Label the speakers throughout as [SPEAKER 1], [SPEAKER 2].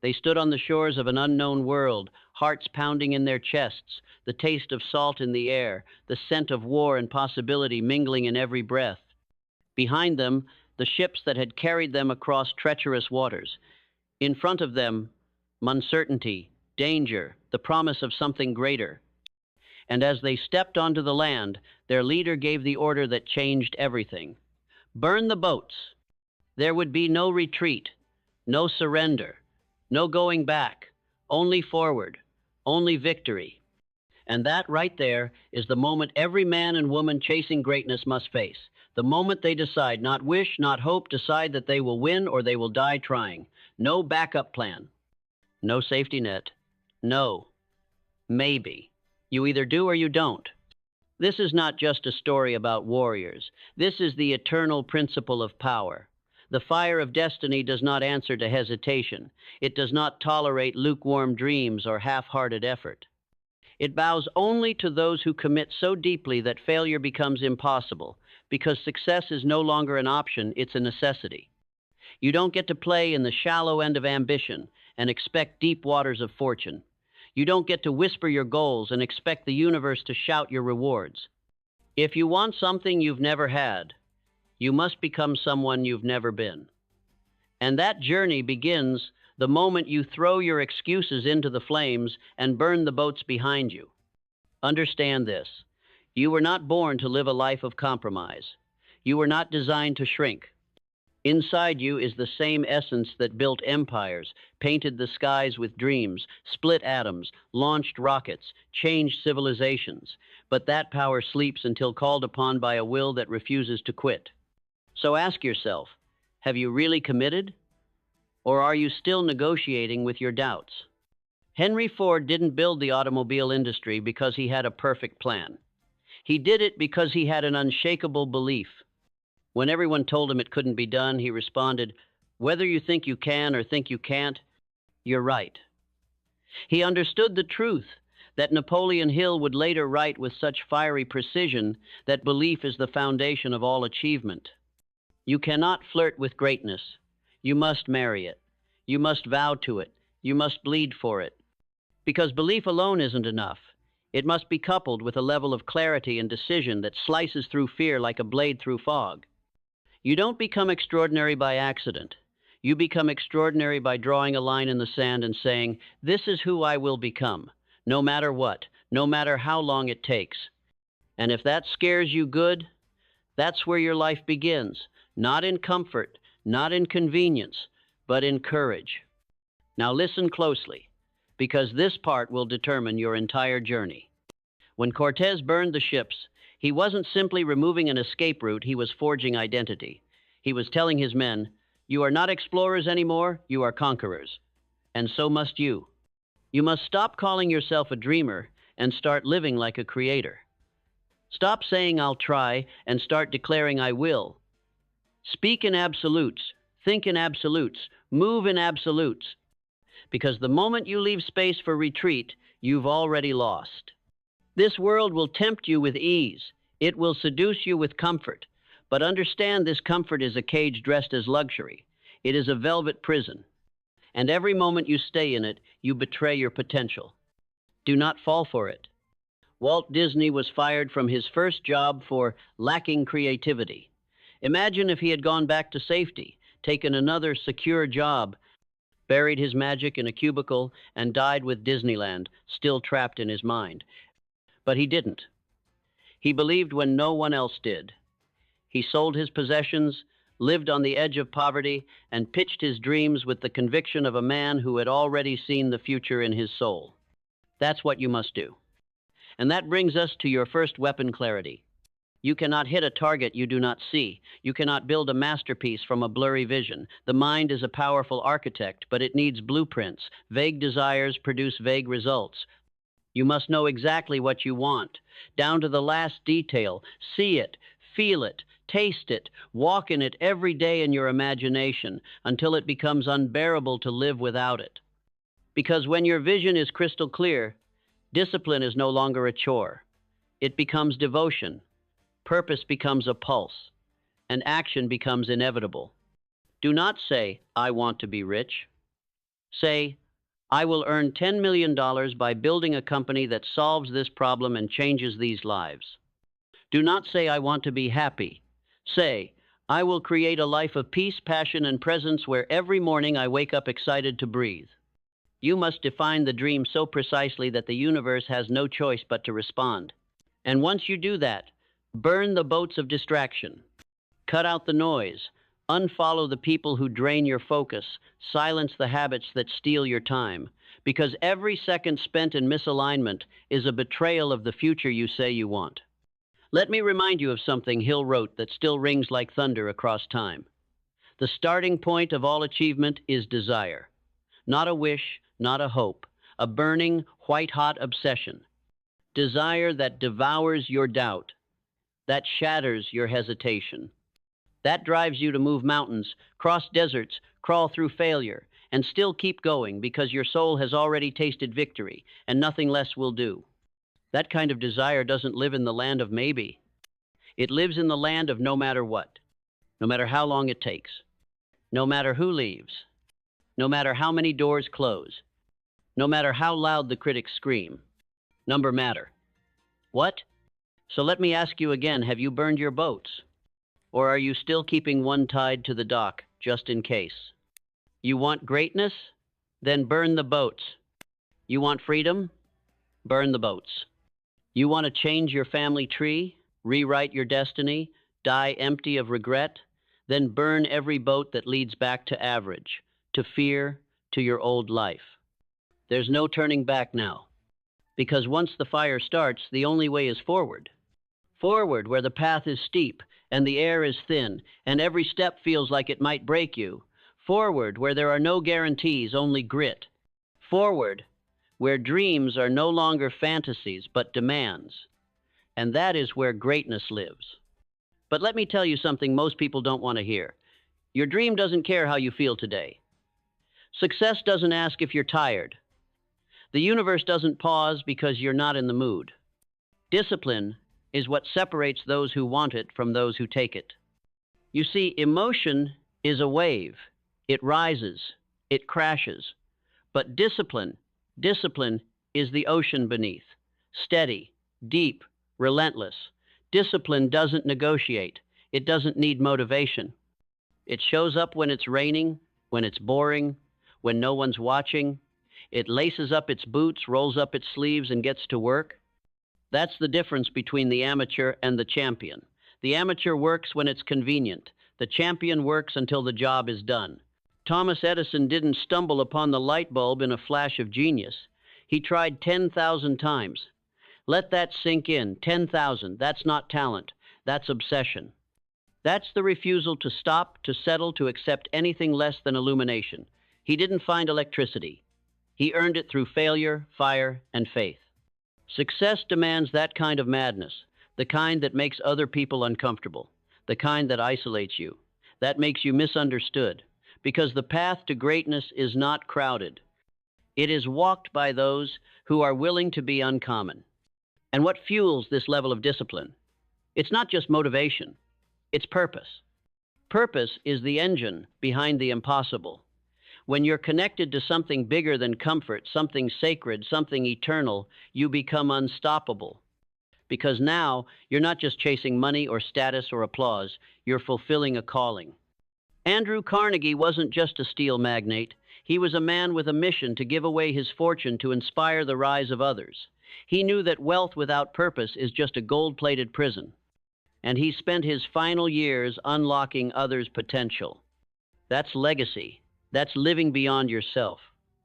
[SPEAKER 1] They stood on the shores of an unknown world, hearts pounding in their chests, the taste of salt in the air, the scent of war and possibility mingling in every breath. Behind them, the ships that had carried them across treacherous waters. In front of them, uncertainty, danger, the promise of something greater. And as they stepped onto the land, their leader gave the order that changed everything. Burn the boats. There would be no retreat, no surrender, no going back, only forward, only victory. And that right there is the moment every man and woman chasing greatness must face. The moment they decide, not wish, not hope, decide that they will win or they will die trying. No backup plan, no safety net, no, maybe. You either do or you don't. This is not just a story about warriors. This is the eternal principle of power. The fire of destiny does not answer to hesitation. It does not tolerate lukewarm dreams or half-hearted effort. It bows only to those who commit so deeply that failure becomes impossible, because success is no longer an option, it's a necessity. You don't get to play in the shallow end of ambition and expect deep waters of fortune. You don't get to whisper your goals and expect the universe to shout your rewards. If you want something you've never had, you must become someone you've never been. And that journey begins the moment you throw your excuses into the flames and burn the boats behind you. Understand this. You were not born to live a life of compromise. You were not designed to shrink. Inside you is the same essence that built empires, painted the skies with dreams, split atoms, launched rockets, changed civilizations. But that power sleeps until called upon by a will that refuses to quit. So ask yourself, have you really committed? Or are you still negotiating with your doubts? Henry Ford didn't build the automobile industry because he had a perfect plan. He did it because he had an unshakable belief. When everyone told him it couldn't be done, he responded, "Whether you think you can or think you can't, you're right." He understood the truth that Napoleon Hill would later write with such fiery precision that belief is the foundation of all achievement. You cannot flirt with greatness. You must marry it. You must vow to it. You must bleed for it. Because belief alone isn't enough. It must be coupled with a level of clarity and decision that slices through fear like a blade through fog. You don't become extraordinary by accident. You become extraordinary by drawing a line in the sand and saying, "This is who I will become, no matter what, no matter how long it takes." And if that scares you good, that's where your life begins, not in comfort, not in convenience, but in courage. Now listen closely, because this part will determine your entire journey. When Cortés burned the ships, he wasn't simply removing an escape route, he was forging identity. He was telling his men, "You are not explorers anymore, you are conquerors. And so must you. You must stop calling yourself a dreamer and start living like a creator. Stop saying I'll try and start declaring I will. Speak in absolutes, think in absolutes, move in absolutes. Because the moment you leave space for retreat, you've already lost. This world will tempt you with ease. It will seduce you with comfort. But understand this comfort is a cage dressed as luxury. It is a velvet prison. And every moment you stay in it, you betray your potential. Do not fall for it. Walt Disney was fired from his first job for lacking creativity. Imagine if he had gone back to safety, taken another secure job, buried his magic in a cubicle, and died with Disneyland still trapped in his mind. But he didn't. He believed when no one else did. He sold his possessions, lived on the edge of poverty, and pitched his dreams with the conviction of a man who had already seen the future in his soul. That's what you must do. And that brings us to your first weapon, clarity. You cannot hit a target you do not see. You cannot build a masterpiece from a blurry vision. The mind is a powerful architect, but it needs blueprints. Vague desires produce vague results. You must know exactly what you want, down to the last detail. See it, feel it, taste it, walk in it every day in your imagination until it becomes unbearable to live without it. Because when your vision is crystal clear, discipline is no longer a chore. It becomes devotion. Purpose becomes a pulse, and action becomes inevitable. Do not say, "I want to be rich." Say, I will earn $10 million by building a company that solves this problem and changes these lives. Do not say, I want to be happy. Say, I will create a life of peace, passion, and presence where every morning I wake up excited to breathe. You must define the dream so precisely that the universe has no choice but to respond. And once you do that, burn the boats of distraction. Cut out the noise. Unfollow the people who drain your focus. Silence the habits that steal your time. Because every second spent in misalignment is a betrayal of the future you say you want. Let me remind you of something Hill wrote that still rings like thunder across time. The starting point of all achievement is desire. Not a wish, not a hope, a burning, white-hot obsession. Desire that devours your doubt, that shatters your hesitation. That drives you to move mountains, cross deserts, crawl through failure, and still keep going because your soul has already tasted victory, and nothing less will do. That kind of desire doesn't live in the land of maybe. It lives in the land of no matter what, no matter how long it takes, no matter who leaves, no matter how many doors close, no matter how loud the critics scream. Number matter. What? So let me ask you again, have you burned your boats? Or are you still keeping one tied to the dock, just in case? You want greatness? Then burn the boats. You want freedom? Burn the boats. You want to change your family tree, rewrite your destiny, die empty of regret? Then burn every boat that leads back to average, to fear, to your old life. There's no turning back now. Because once the fire starts, the only way is forward. Forward, where the path is steep, and the air is thin, and every step feels like it might break you. Forward, where there are no guarantees, only grit. Forward, where dreams are no longer fantasies, but demands. And that is where greatness lives. But let me tell you something most people don't want to hear. Your dream doesn't care how you feel today. Success doesn't ask if you're tired. The universe doesn't pause because you're not in the mood. Discipline is what separates those who want it from those who take it. You see, emotion is a wave. It rises, it crashes. But discipline is the ocean beneath. Steady, deep, relentless. Discipline doesn't negotiate. It doesn't need motivation. It shows up when it's raining, when it's boring, when no one's watching. It laces up its boots, rolls up its sleeves, and gets to work. That's the difference between the amateur and the champion. The amateur works when it's convenient. The champion works until the job is done. Thomas Edison didn't stumble upon the light bulb in a flash of genius. He tried 10,000 times. Let that sink in. 10,000. That's not talent. That's obsession. That's the refusal to stop, to settle, to accept anything less than illumination. He didn't find electricity. He earned it through failure, fire, and faith. Success demands that kind of madness, the kind that makes other people uncomfortable, the kind that isolates you, that makes you misunderstood, because the path to greatness is not crowded. It is walked by those who are willing to be uncommon. And what fuels this level of discipline? It's not just motivation, it's purpose. Purpose is the engine behind the impossible. When you're connected to something bigger than comfort, something sacred, something eternal, you become unstoppable. Because now, you're not just chasing money or status or applause, you're fulfilling a calling. Andrew Carnegie wasn't just a steel magnate. He was a man with a mission to give away his fortune to inspire the rise of others. He knew that wealth without purpose is just a gold-plated prison. And he spent his final years unlocking others' potential. That's legacy. That's living beyond yourself.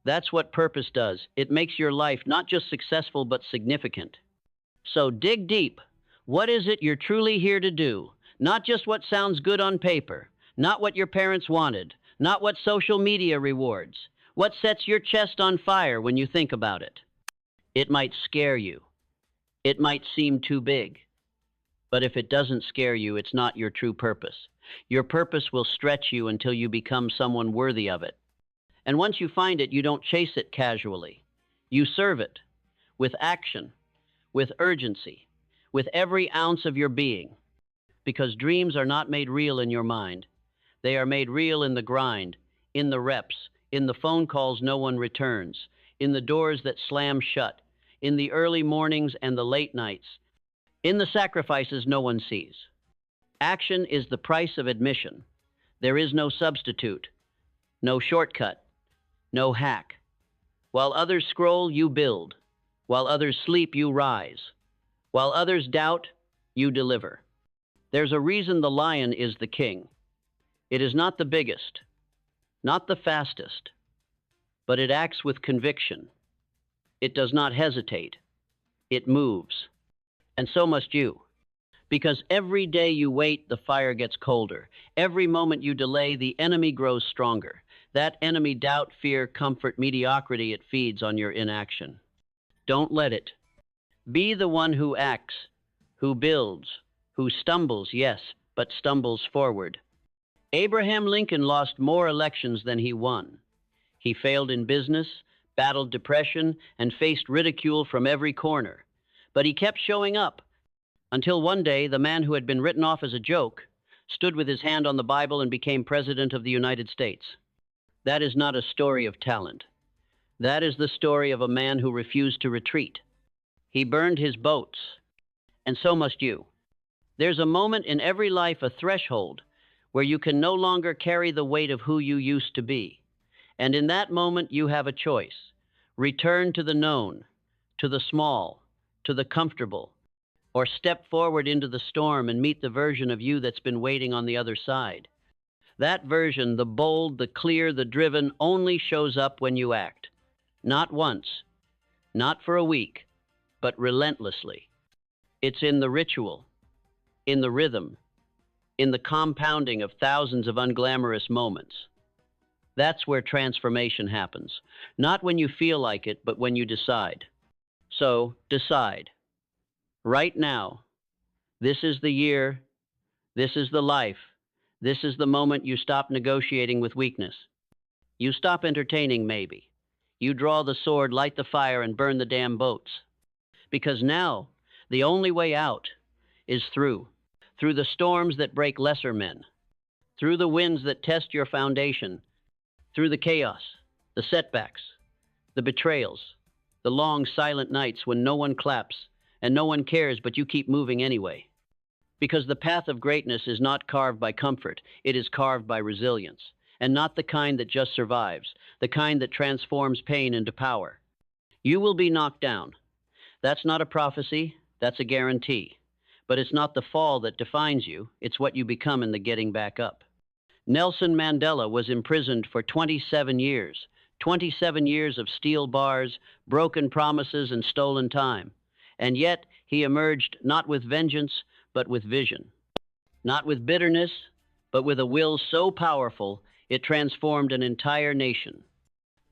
[SPEAKER 1] That's what purpose does. It makes your life not just successful, but significant. So dig deep. What is it you're truly here to do? Not just what sounds good on paper, not what your parents wanted, not what social media rewards. What sets your chest on fire when you think about it? It might scare you. It might seem too big. But if it doesn't scare you, it's not your true purpose. Your purpose will stretch you until you become someone worthy of it. And once you find it, you don't chase it casually. You serve it with action, with urgency, with every ounce of your being. Because dreams are not made real in your mind. They are made real in the grind, in the reps, in the phone calls no one returns, in the doors that slam shut, in the early mornings and the late nights, in the sacrifices no one sees. Action is the price of admission. There is no substitute, no shortcut, no hack. While others scroll, you build. While others sleep, you rise. While others doubt, you deliver. There's a reason the lion is the king. It is not the biggest, not the fastest, but it acts with conviction. It does not hesitate. It moves. And so must you. Because every day you wait, the fire gets colder. Every moment you delay, the enemy grows stronger. That enemy, doubt, fear, comfort, mediocrity, it feeds on your inaction. Don't let it. Be the one who acts, who builds, who stumbles, yes, but stumbles forward. Abraham Lincoln lost more elections than he won. He failed in business, battled depression, and faced ridicule from every corner. But he kept showing up until one day the man who had been written off as a joke stood with his hand on the Bible and became President of the United States. That is not a story of talent. That is the story of a man who refused to retreat. He burned his boats, and so must you. There's a moment in every life, a threshold, where you can no longer carry the weight of who you used to be. And in that moment, you have a choice. Return to the known, to the small, to the comfortable, or step forward into the storm and meet the version of you that's been waiting on the other side. That version, the bold, the clear, the driven, only shows up when you act. Not once, not for a week, but relentlessly. It's in the ritual, in the rhythm, in the compounding of thousands of unglamorous moments. That's where transformation happens. Not when you feel like it, but when you decide. So, decide. Right now. This is the year. This is the life. This is the moment you stop negotiating with weakness. You stop entertaining, maybe. You draw the sword, light the fire, and burn the damn boats. Because now, the only way out is through the storms that break lesser men, through the winds that test your foundation, through the chaos, the setbacks, the betrayals, the long silent nights when no one claps and no one cares, but you keep moving anyway. Because the path of greatness is not carved by comfort, it is carved by resilience, and not the kind that just survives, the kind that transforms pain into power. You will be knocked down. That's not a prophecy, that's a guarantee. But it's not the fall that defines you, it's what you become in the getting back up. Nelson Mandela was imprisoned for 27 years. 27 years of steel bars, broken promises, and stolen time. And yet, he emerged not with vengeance, but with vision. Not with bitterness, but with a will so powerful, it transformed an entire nation.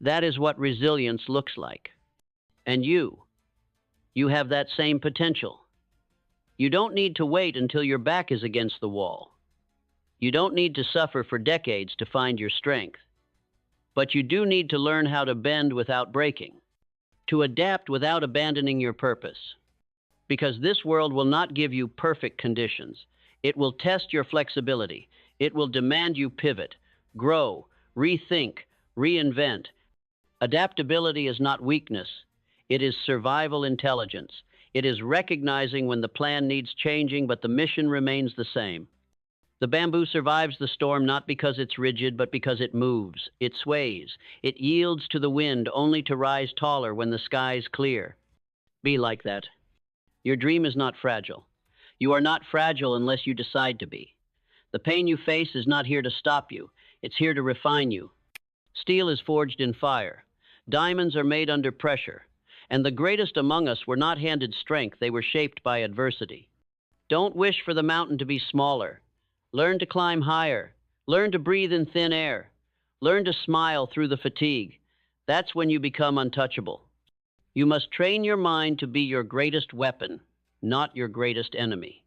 [SPEAKER 1] That is what resilience looks like. And you have that same potential. You don't need to wait until your back is against the wall. You don't need to suffer for decades to find your strength. But you do need to learn how to bend without breaking, to adapt without abandoning your purpose. Because this world will not give you perfect conditions. It will test your flexibility. It will demand you pivot, grow, rethink, reinvent. Adaptability is not weakness. It is survival intelligence. It is recognizing when the plan needs changing, but the mission remains the same. The bamboo survives the storm not because it's rigid, but because it moves, it sways, it yields to the wind only to rise taller when the sky's clear. Be like that. Your dream is not fragile. You are not fragile unless you decide to be. The pain you face is not here to stop you. It's here to refine you. Steel is forged in fire. Diamonds are made under pressure. And the greatest among us were not handed strength, they were shaped by adversity. Don't wish for the mountain to be smaller. Learn to climb higher. Learn to breathe in thin air. Learn to smile through the fatigue. That's when you become untouchable. You must train your mind to be your greatest weapon, not your greatest enemy.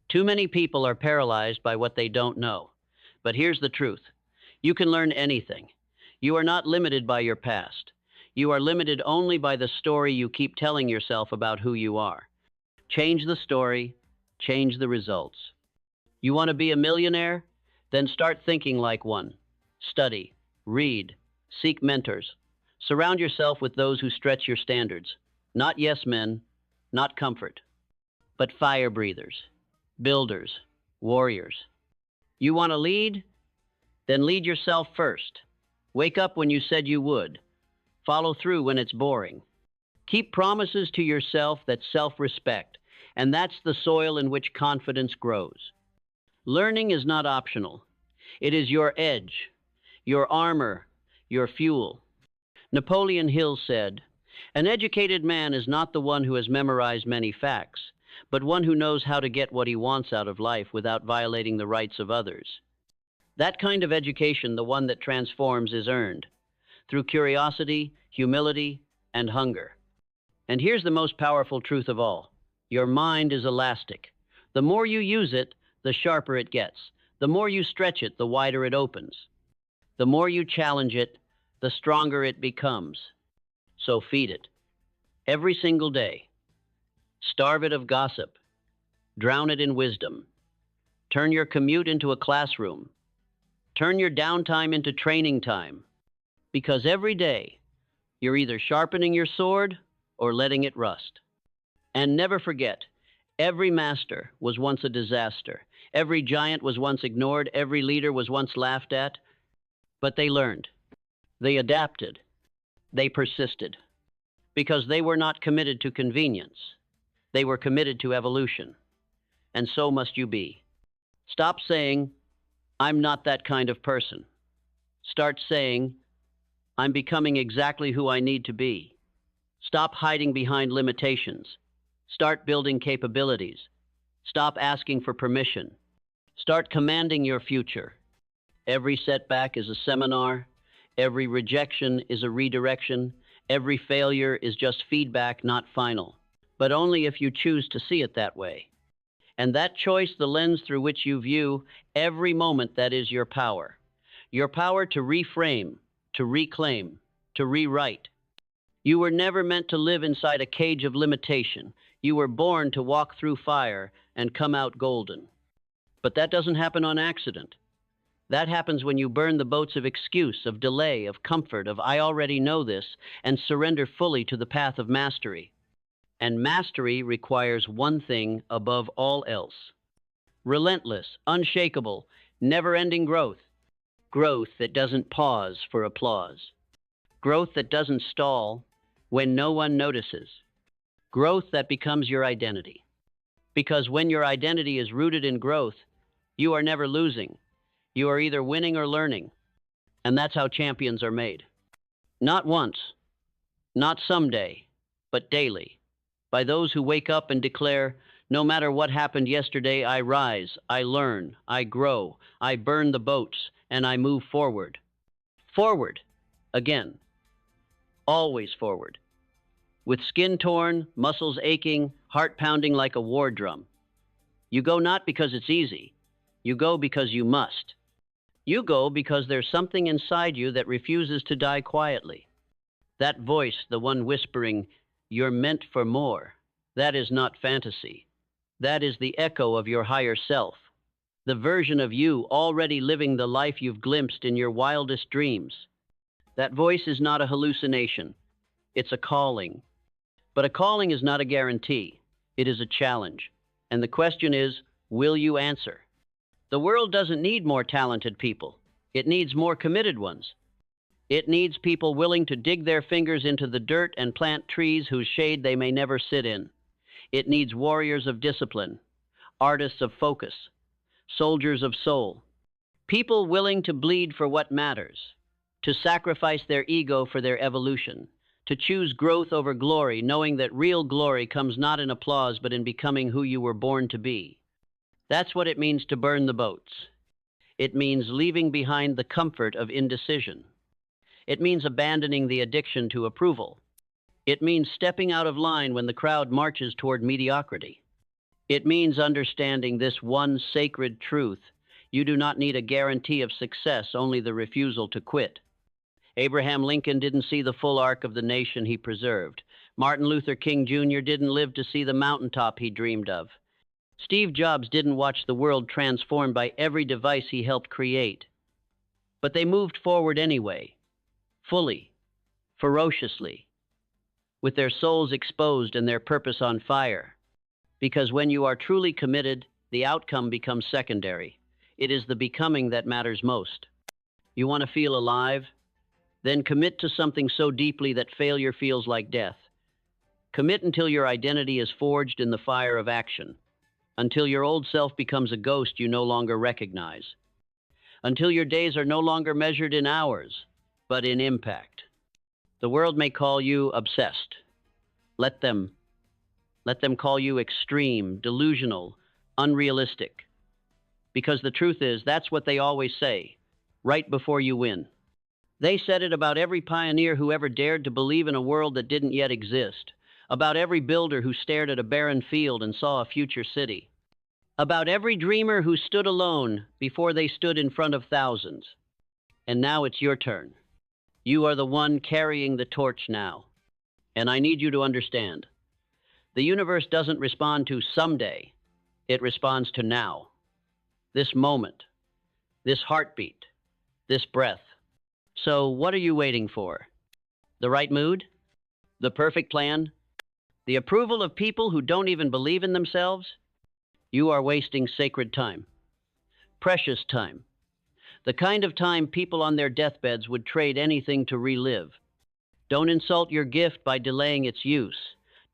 [SPEAKER 1] Too many people are paralyzed by what they don't know. But here's the truth. You can learn anything. You are not limited by your past. You are limited only by the story you keep telling yourself about who you are. Change the story, change the results. You want to be a millionaire? Then start thinking like one. Study, read, Seek mentors. Surround yourself with those who stretch your standards. Not yes men, not comfort, but fire breathers, builders, warriors. You want to lead? Then lead yourself first. Wake up when you said you would. Follow through when it's boring. Keep promises to yourself that's self-respect, and that's the soil in which confidence grows. Learning is not optional. It is your edge, your armor, your fuel. Napoleon Hill said, "An educated man is not the one who has memorized many facts, but one who knows how to get what he wants out of life without violating the rights of others." That kind of education, the one that transforms, is earned through curiosity, humility, and hunger. And here's the most powerful truth of all. Your mind is elastic. The more you use it, the sharper it gets. The more you stretch it, the wider it opens. The more you challenge it, the stronger it becomes. So feed it. Every single day. Starve it of gossip. Drown it in wisdom. Turn your commute into a classroom. Turn your downtime into training time. Because every day, you're either sharpening your sword or letting it rust. And never forget, every master was once a disaster. Every giant was once ignored. Every leader was once laughed at. But they learned. They adapted. They persisted. Because they were not committed to convenience. They were committed to evolution. And so must you be. Stop saying, "I'm not that kind of person." Start saying, "I'm becoming exactly who I need to be." Stop hiding behind limitations. Start building capabilities. Stop asking for permission. Start commanding your future. Every setback is a seminar. Every rejection is a redirection. Every failure is just feedback, not final. But only if you choose to see it that way. And that choice, the lens through which you view every moment, that is your power. Your power to reframe, to reclaim, to rewrite. You were never meant to live inside a cage of limitation. You were born to walk through fire and come out golden. But that doesn't happen on accident. That happens when you burn the boats of excuse, of delay, of comfort, of "I already know this," and surrender fully to the path of mastery. And mastery requires one thing above all else: relentless, unshakable, never-ending growth. Growth that doesn't pause for applause. Growth that doesn't stall when no one notices. Growth that becomes your identity. Because when your identity is rooted in growth, you are never losing. You are either winning or learning. And that's how champions are made. Not once, not someday, but daily. By those who wake up and declare, "No matter what happened yesterday, I rise, I learn, I grow, I burn the boats, and I move forward." Forward. Again. Always forward. With skin torn, muscles aching, heart pounding like a war drum. You go not because it's easy. You go because you must. You go because there's something inside you that refuses to die quietly. That voice, the one whispering, "You're meant for more," that is not fantasy. That is the echo of your higher self, the version of you already living the life you've glimpsed in your wildest dreams. That voice is not a hallucination. It's a calling. But a calling is not a guarantee. It is a challenge. And the question is, will you answer? The world doesn't need more talented people. It needs more committed ones. It needs people willing to dig their fingers into the dirt and plant trees whose shade they may never sit in. It needs warriors of discipline, artists of focus, soldiers of soul, people willing to bleed for what matters, to sacrifice their ego for their evolution, to choose growth over glory, knowing that real glory comes not in applause but in becoming who you were born to be. That's what it means to burn the boats. It means leaving behind the comfort of indecision. It means abandoning the addiction to approval. It means stepping out of line when the crowd marches toward mediocrity. It means understanding this one sacred truth: you do not need a guarantee of success, only the refusal to quit. Abraham Lincoln didn't see the full arc of the nation he preserved. Martin Luther King Jr. didn't live to see the mountaintop he dreamed of. Steve Jobs didn't watch the world transformed by every device he helped create. But they moved forward anyway, fully, ferociously, with their souls exposed and their purpose on fire. Because when you are truly committed, the outcome becomes secondary. It is the becoming that matters most. You want to feel alive? Then commit to something so deeply that failure feels like death. Commit until your identity is forged in the fire of action, until your old self becomes a ghost you no longer recognize, until your days are no longer measured in hours, but in impact. The world may call you obsessed. Let them. Let them call you extreme, delusional, unrealistic. Because the truth is, that's what they always say, right before you win. They said it about every pioneer who ever dared to believe in a world that didn't yet exist, about every builder who stared at a barren field and saw a future city, about every dreamer who stood alone before they stood in front of thousands. And now it's your turn. You are the one carrying the torch now. And I need you to understand. The universe doesn't respond to someday. It responds to now. This moment. This heartbeat. This breath. So what are you waiting for? The right mood? The perfect plan? The approval of people who don't even believe in themselves? You are wasting sacred time. Precious time. The kind of time people on their deathbeds would trade anything to relive. Don't insult your gift by delaying its use.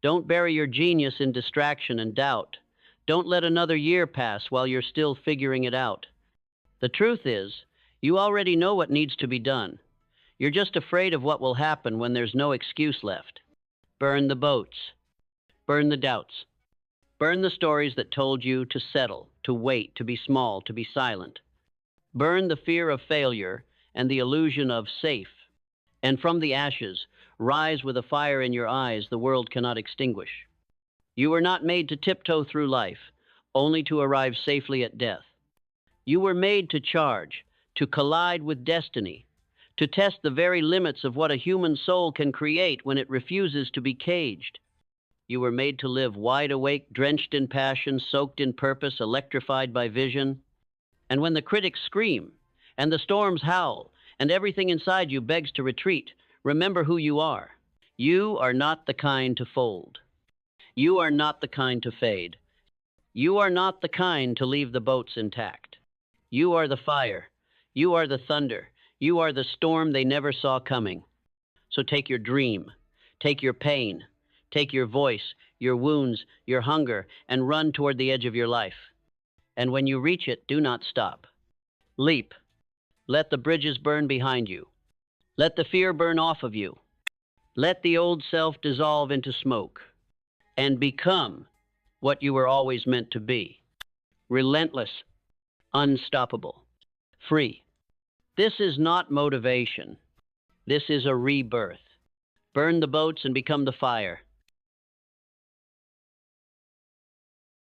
[SPEAKER 1] Don't bury your genius in distraction and doubt. Don't let another year pass while you're still figuring it out. The truth is, you already know what needs to be done. You're just afraid of what will happen when there's no excuse left. Burn the boats. Burn the doubts. Burn the stories that told you to settle, to wait, to be small, to be silent. Burn the fear of failure and the illusion of safe. And from the ashes, rise with a fire in your eyes the world cannot extinguish. You were not made to tiptoe through life, only to arrive safely at death. You were made to charge, to collide with destiny, to test the very limits of what a human soul can create when it refuses to be caged. You were made to live wide awake, drenched in passion, soaked in purpose, electrified by vision. And when the critics scream, and the storms howl, and everything inside you begs to retreat, remember who you are. You are not the kind to fold. You are not the kind to fade. You are not the kind to leave the boats intact. You are the fire. You are the thunder. You are the storm they never saw coming. So take your dream, take your pain, take your voice, your wounds, your hunger, and run toward the edge of your life. And when you reach it, do not stop. Leap. Let the bridges burn behind you. Let the fear burn off of you. Let the old self dissolve into smoke. And become what you were always meant to be. Relentless, unstoppable, free. This is not motivation. This is a rebirth. Burn the boats and become the fire.